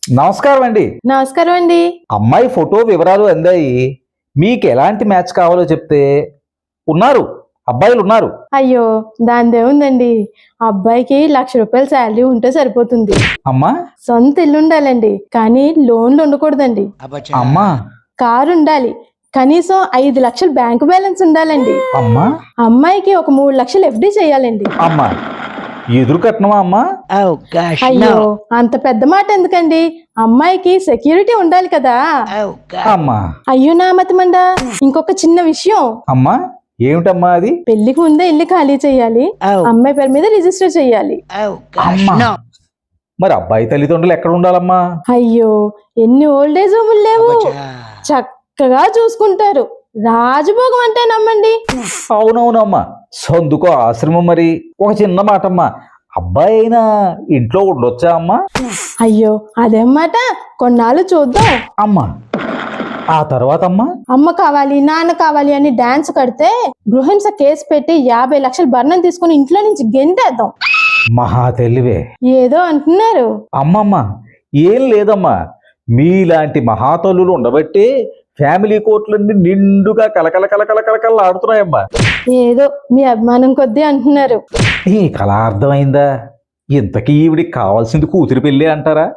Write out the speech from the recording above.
నమస్కారం అండి. నమస్కారం అండి. అమ్మాయి ఫోటో వివరాలు అందాయి. మీకు ఎలాంటి మ్యాచ్ కావాలో చెప్తే ఉన్నారు, అబ్బాయిలు ఉన్నారు. అయ్యో, దానిదేముందండి. అబ్బాయికి ₹1,00,000 శాలరీ ఉంటే సరిపోతుంది. అమ్మా సొంత ఇల్లు ఉండాలండి, కానీ లోన్లు ఉండకూడదండి. అమ్మా కారు ఉండాలి, కనీసం 5 లక్షలు బ్యాంకు బ్యాలెన్స్ ఉండాలండి. అమ్మా అమ్మాయికి ఒక 3 లక్షలు FD చేయాలండి. అమ్మా ఎదురు కట్నమా అమ్మా? అయ్యో, అంత పెద్ద మాట ఎందుకండి? అమ్మాయికి సెక్యూరిటీ ఉండాలి కదా. అమ్మా అయ్యో నా మతిమండా, ఇంకొక చిన్న విషయం. అమ్మా ఏమిటమ్మా అది? పెళ్లికి ముందే ఇల్లు ఖాళీ చేయాలి, అమ్మాయి పేరు మీద రిజిస్టర్ చేయాలి. అమ్మా మరి అబ్బాయి తల్లిదండ్రులు ఎక్కడ ఉండాలమ్మా? అయ్యో, ఎన్ని ఓల్డ్ ఏజ్ హోములు లేవు, చక్కగా చూసుకుంటారు. రాజభోగం అంటే నమ్మండి. అవునవునమ్మా, సందుకో ఆశ్రమం. మరి ఒక చిన్న మాటమ్మా, అబ్బాయి అయినా ఇంట్లో ఉండొచ్చా అమ్మా? అయ్యో అదేం మాట, కొన్నాళ్ళు చూద్దాం. అమ్మా ఆ తర్వాత అమ్మా? అమ్మ కావాలి, నాన్న కావాలి అని డాన్స్ కడితే గృహింస కేసు పెట్టి 50 లక్షలు భరణం తీసుకుని ఇంట్లో నుంచి గెంటేద్దాం. మహా తెలివే. ఏదో అంటున్నారు. అమ్మమ్మ ఏం లేదమ్మా, మీలాంటి మహాతల్లులు ఉండబట్టే ఫ్యామిలీ కోర్టులన్నీ నిండుగా కలకల కలకల కలకల ఆడుతున్నాయమ్మా. ఏదో మీ అభిమానం కొద్దీ అంటున్నారు. ఈ కళ అర్థమైందా? ఇంతకీ ఈవిడికి కావాల్సింది కూతురు పెళ్ళి అంటారా?